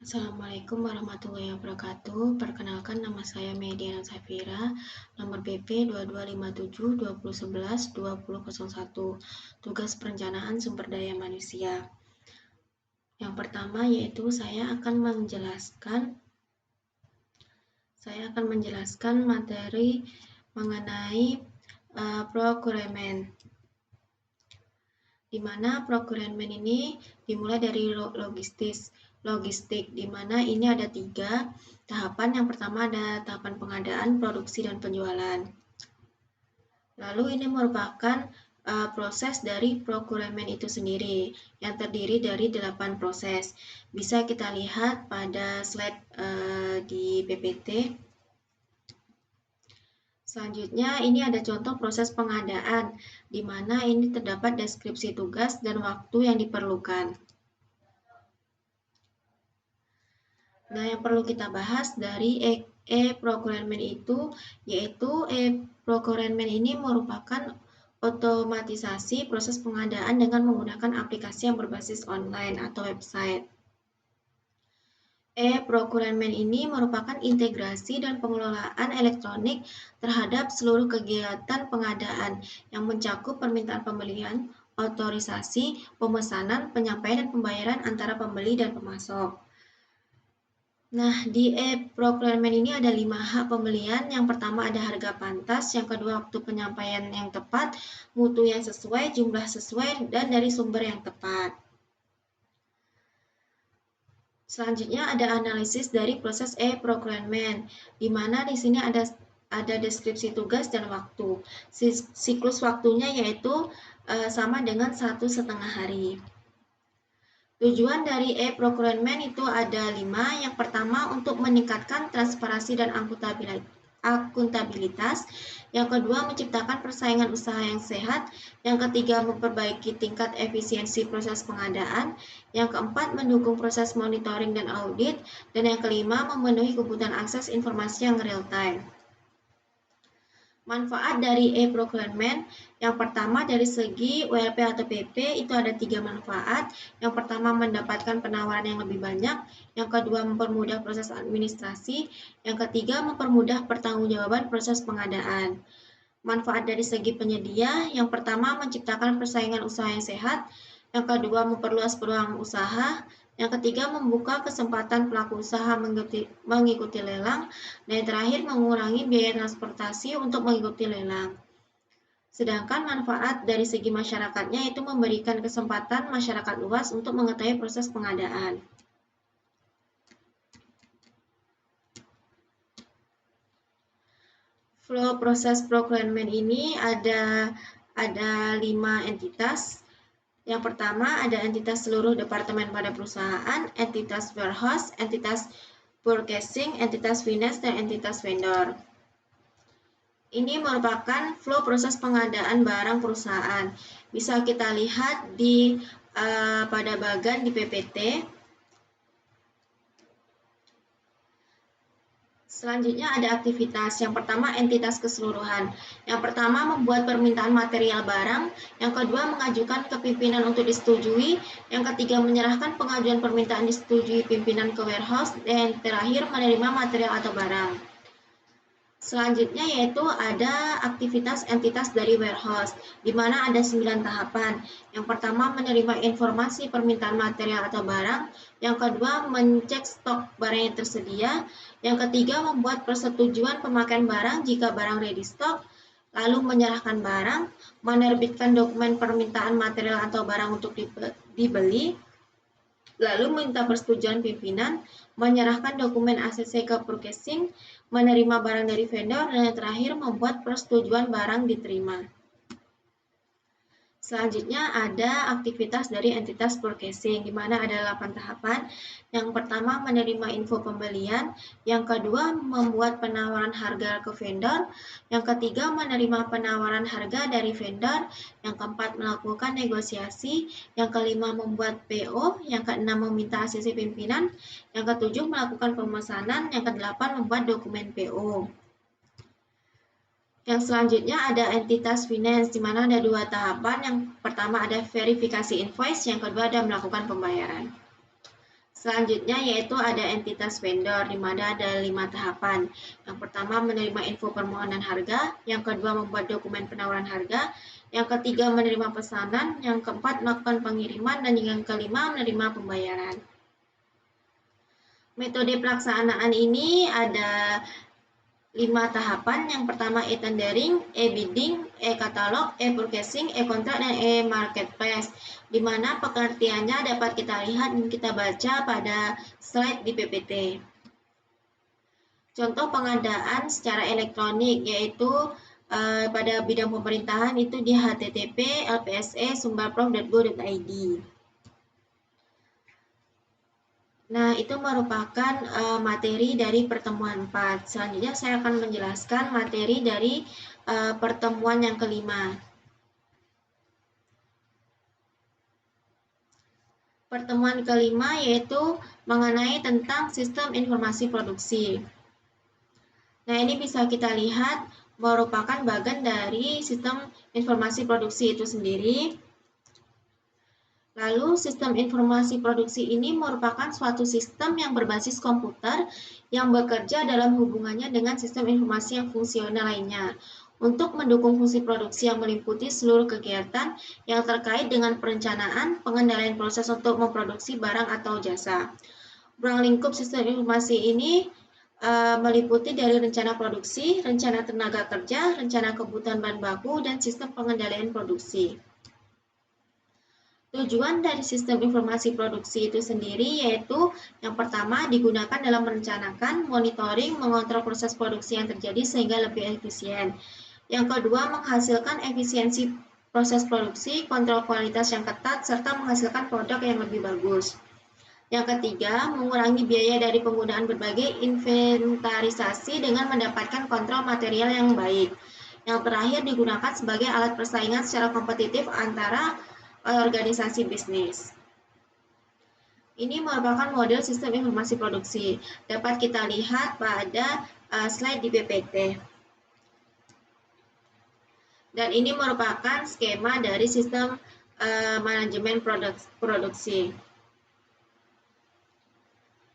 Assalamualaikum warahmatullahi wabarakatuh. Perkenalkan, nama saya Mediana Safira, nomor BP 225720112001. Tugas perencanaan sumber daya manusia. Yang pertama yaitu saya akan menjelaskan materi mengenai procurement. Di mana procurement ini dimulai dari logistik, di mana ini ada 3 tahapan. Yang pertama ada tahapan pengadaan, produksi, dan penjualan. Lalu ini merupakan proses dari procurement itu sendiri yang terdiri dari 8 proses. Bisa kita lihat pada slide di PPT. Selanjutnya ini ada contoh proses pengadaan, di mana ini terdapat deskripsi tugas dan waktu yang diperlukan. Nah, yang perlu kita bahas dari e-procurement itu, yaitu e-procurement ini merupakan otomatisasi proses pengadaan dengan menggunakan aplikasi yang berbasis online atau website. E-procurement ini merupakan integrasi dan pengelolaan elektronik terhadap seluruh kegiatan pengadaan yang mencakup permintaan pembelian, otorisasi, pemesanan, penyampaian, dan pembayaran antara pembeli dan pemasok. Nah, di e-procurement ini ada 5 hak pembelian. Yang pertama ada harga pantas, yang kedua waktu penyampaian yang tepat, mutu yang sesuai, jumlah sesuai, dan dari sumber yang tepat. Selanjutnya ada analisis dari proses e-procurement, di mana di sini ada deskripsi tugas dan waktu. Siklus waktunya yaitu sama dengan 1,5 hari. Tujuan dari e-procurement itu ada 5. Yang pertama untuk meningkatkan transparansi dan akuntabilitas. Yang kedua menciptakan persaingan usaha yang sehat. Yang ketiga memperbaiki tingkat efisiensi proses pengadaan. Yang keempat mendukung proses monitoring dan audit. Dan yang kelima memenuhi kebutuhan akses informasi yang real time. Manfaat dari e-procurement, yang pertama dari segi ULP atau PP itu ada 3 manfaat. Yang pertama mendapatkan penawaran yang lebih banyak, yang kedua mempermudah proses administrasi, yang ketiga mempermudah pertanggungjawaban proses pengadaan. Manfaat dari segi penyedia, yang pertama menciptakan persaingan usaha yang sehat, yang kedua memperluas peluang usaha, yang ketiga membuka kesempatan pelaku usaha mengikuti lelang, dan yang terakhir mengurangi biaya transportasi untuk mengikuti lelang. Sedangkan manfaat dari segi masyarakatnya itu memberikan kesempatan masyarakat luas untuk mengetahui proses pengadaan. Flow proses procurement ini ada 5 entitas. Yang pertama ada entitas seluruh departemen pada perusahaan, entitas warehouse, entitas purchasing, entitas finance, dan entitas vendor. Ini merupakan flow proses pengadaan barang perusahaan. Bisa kita lihat pada bagan di PPT. Selanjutnya ada aktivitas. Yang pertama entitas keseluruhan. Yang pertama membuat permintaan material barang. Yang kedua mengajukan ke pimpinan untuk disetujui. Yang ketiga menyerahkan pengajuan permintaan disetujui pimpinan ke warehouse. Dan yang terakhir menerima material atau barang. Selanjutnya yaitu ada aktivitas entitas dari warehouse, di mana ada 9 tahapan. Yang pertama menerima informasi permintaan material atau barang, yang kedua mencek stok barang yang tersedia, yang ketiga membuat persetujuan pemakaian barang jika barang ready stock, lalu menyerahkan barang, menerbitkan dokumen permintaan material atau barang untuk dibeli, lalu minta persetujuan pimpinan, menyerahkan dokumen ACC ke purchasing, menerima barang dari vendor, dan yang terakhir membuat persetujuan barang diterima. Selanjutnya ada aktivitas dari entitas purchasing, di mana ada 8 tahapan. Yang pertama menerima info pembelian, yang kedua membuat penawaran harga ke vendor, yang ketiga menerima penawaran harga dari vendor, yang keempat melakukan negosiasi, yang kelima membuat PO, yang keenam meminta ACC pimpinan, yang ketujuh melakukan pemesanan, yang kedelapan membuat dokumen PO. Yang selanjutnya ada entitas finance, di mana ada 2 tahapan. Yang pertama ada verifikasi invoice, yang kedua ada melakukan pembayaran. Selanjutnya yaitu ada entitas vendor, di mana ada 5 tahapan. Yang pertama menerima info permohonan harga, yang kedua membuat dokumen penawaran harga, yang ketiga menerima pesanan, yang keempat melakukan pengiriman, dan yang kelima menerima pembayaran. Metode pelaksanaan ini ada 5 tahapan. Yang pertama e-tendering, e-bidding, e-katalog, e-purchasing, e-kontrak, dan e-marketplace, di mana pengertiannya dapat kita lihat dan kita baca pada slide di PPT. Contoh pengadaan secara elektronik yaitu pada bidang pemerintahan itu di http://lpse.sumbarprof.go.id. Nah, itu merupakan materi dari pertemuan 4. Selanjutnya saya akan menjelaskan materi dari pertemuan yang kelima. Pertemuan kelima yaitu mengenai tentang sistem informasi produksi. Nah, ini bisa kita lihat merupakan bagian dari sistem informasi produksi itu sendiri. Lalu, sistem informasi produksi ini merupakan suatu sistem yang berbasis komputer yang bekerja dalam hubungannya dengan sistem informasi yang fungsional lainnya untuk mendukung fungsi produksi yang meliputi seluruh kegiatan yang terkait dengan perencanaan, pengendalian proses untuk memproduksi barang atau jasa. Ruang lingkup sistem informasi ini meliputi dari rencana produksi, rencana tenaga kerja, rencana kebutuhan bahan baku, dan sistem pengendalian produksi. Tujuan dari sistem informasi produksi itu sendiri yaitu yang pertama digunakan dalam merencanakan, monitoring, mengontrol proses produksi yang terjadi sehingga lebih efisien. Yang kedua menghasilkan efisiensi proses produksi, kontrol kualitas yang ketat, serta menghasilkan produk yang lebih bagus. Yang ketiga mengurangi biaya dari penggunaan berbagai inventarisasi dengan mendapatkan kontrol material yang baik. Yang terakhir digunakan sebagai alat persaingan secara kompetitif antara organisasi bisnis. Ini merupakan model sistem informasi produksi. Dapat kita lihat pada slide di PPT. Dan ini merupakan skema dari sistem manajemen produksi.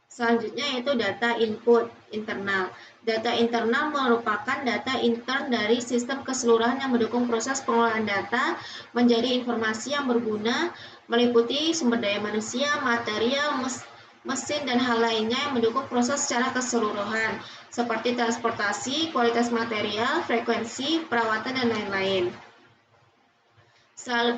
Selanjutnya yaitu data input internal. Data internal merupakan data intern dari sistem keseluruhan yang mendukung proses pengolahan data menjadi informasi yang berguna, meliputi sumber daya manusia, material, mesin, dan hal lainnya yang mendukung proses secara keseluruhan, seperti transportasi, kualitas material, frekuensi, perawatan, dan lain-lain.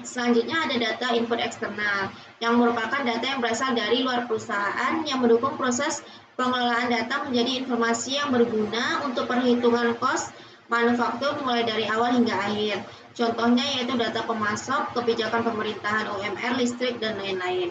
Selanjutnya ada data input eksternal, yang merupakan data yang berasal dari luar perusahaan yang mendukung proses pengelolaan data menjadi informasi yang berguna untuk perhitungan kos manufaktur mulai dari awal hingga akhir. Contohnya yaitu data pemasok, kebijakan pemerintahan UMR, listrik, dan lain-lain.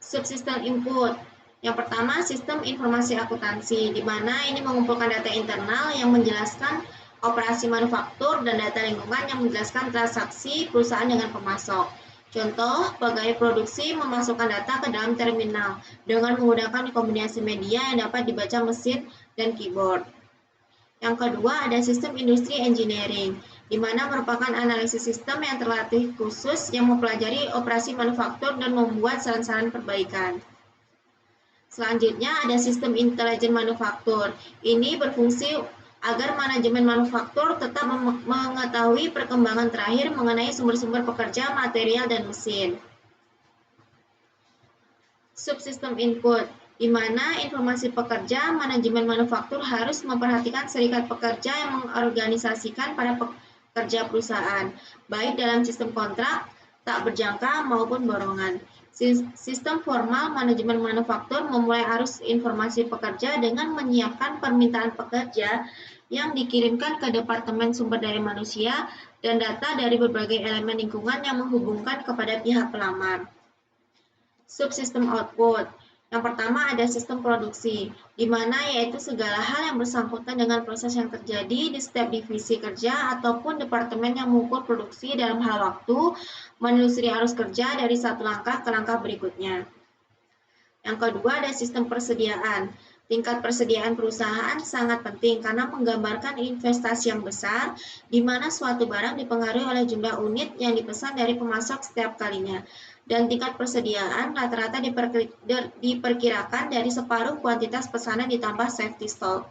Subsistem input. Yang pertama, sistem informasi akuntansi, di mana ini mengumpulkan data internal yang menjelaskan operasi manufaktur dan data lingkungan yang menjelaskan transaksi perusahaan dengan pemasok. Contoh, pegawai produksi memasukkan data ke dalam terminal dengan menggunakan kombinasi media yang dapat dibaca mesin dan keyboard. Yang kedua, ada sistem industri engineering, di mana merupakan analisis sistem yang terlatih khusus yang mempelajari operasi manufaktur dan membuat saran-saran perbaikan. Selanjutnya ada sistem intelijen manufaktur. Ini berfungsi agar manajemen manufaktur tetap mengetahui perkembangan terakhir mengenai sumber-sumber pekerja, material, dan mesin. Subsistem input, di mana informasi pekerja, manajemen manufaktur harus memperhatikan serikat pekerja yang mengorganisasikan para pekerja perusahaan, baik dalam sistem kontrak, tak berjangka, maupun borongan. Sistem formal manajemen manufaktur memulai arus informasi pekerja dengan menyiapkan permintaan pekerja yang dikirimkan ke Departemen Sumber Daya Manusia dan data dari berbagai elemen lingkungan yang menghubungkan kepada pihak pelamar. Subsistem output. Yang pertama ada sistem produksi, di mana yaitu segala hal yang bersangkutan dengan proses yang terjadi di setiap divisi kerja ataupun departemen yang mengukur produksi dalam hal waktu, menelusuri arus kerja dari satu langkah ke langkah berikutnya. Yang kedua ada sistem persediaan. Tingkat persediaan perusahaan sangat penting karena menggambarkan investasi yang besar, di mana suatu barang dipengaruhi oleh jumlah unit yang dipesan dari pemasok setiap kalinya. dan tingkat persediaan rata-rata diperkirakan dari separuh kuantitas pesanan ditambah safety stock.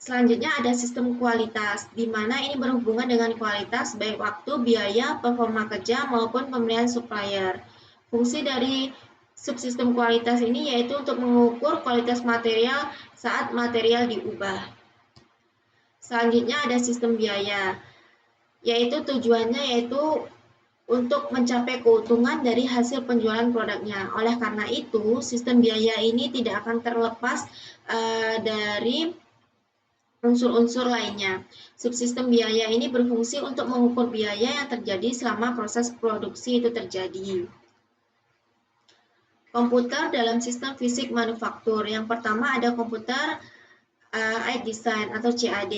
Selanjutnya ada sistem kualitas, di mana ini berhubungan dengan kualitas baik waktu, biaya, performa kerja, maupun pemilihan supplier. Fungsi dari subsistem kualitas ini yaitu untuk mengukur kualitas material saat material diubah. Selanjutnya ada sistem biaya, yaitu tujuannya yaitu untuk mencapai keuntungan dari hasil penjualan produknya. Oleh karena itu, sistem biaya ini tidak akan terlepas dari unsur-unsur lainnya. Subsistem biaya ini berfungsi untuk mengukur biaya yang terjadi selama proses produksi itu terjadi. Komputer dalam sistem fisik manufaktur. Yang pertama ada komputer Aid Design atau CAD.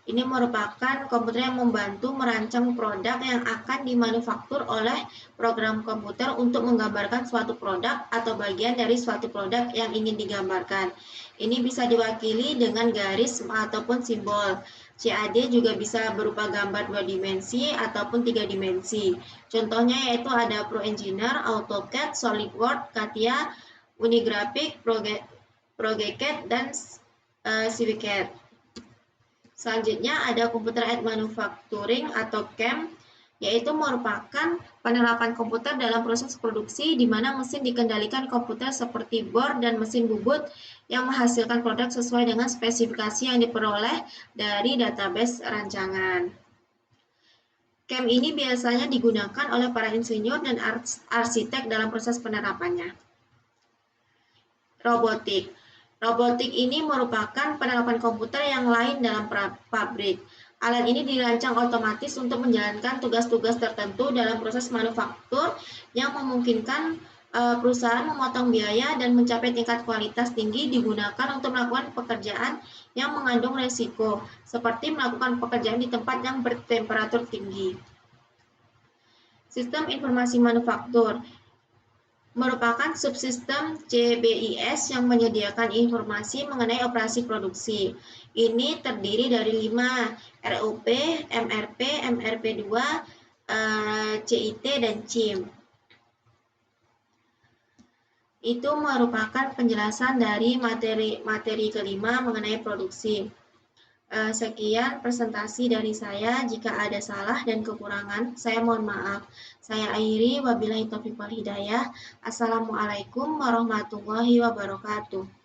Ini merupakan komputer yang membantu merancang produk yang akan dimanufaktur oleh program komputer untuk menggambarkan suatu produk atau bagian dari suatu produk yang ingin digambarkan. Ini bisa diwakili dengan garis ataupun simbol. CAD juga bisa berupa gambar 2 dimensi ataupun 3 dimensi. Contohnya yaitu ada Pro Engineer, AutoCAD, SolidWorks, CATIA, Unigraphic, ProGCAD, dan CiviCAD. Selanjutnya ada Computer Aided Manufacturing atau CAM, yaitu merupakan penerapan komputer dalam proses produksi di mana mesin dikendalikan komputer seperti board dan mesin bubut yang menghasilkan produk sesuai dengan spesifikasi yang diperoleh dari database rancangan. CAM ini biasanya digunakan oleh para insinyur dan arsitek dalam proses penerapannya. Robotik. Robotik ini merupakan penerapan komputer yang lain dalam pabrik. Alat ini dirancang otomatis untuk menjalankan tugas-tugas tertentu dalam proses manufaktur yang memungkinkan perusahaan memotong biaya dan mencapai tingkat kualitas tinggi digunakan untuk melakukan pekerjaan yang mengandung resiko, seperti melakukan pekerjaan di tempat yang bertemperatur tinggi. Sistem informasi manufaktur merupakan subsistem CBIS yang menyediakan informasi mengenai operasi produksi. Ini terdiri dari 5, RUP, MRP, MRP2, CIT, dan CIM. Itu merupakan penjelasan dari materi kelima mengenai produksi. Sekian presentasi dari saya. Jika ada salah dan kekurangan, saya mohon maaf. Saya akhiri, wabillahi taufiq wal hidayah. Assalamualaikum warahmatullahi wabarakatuh.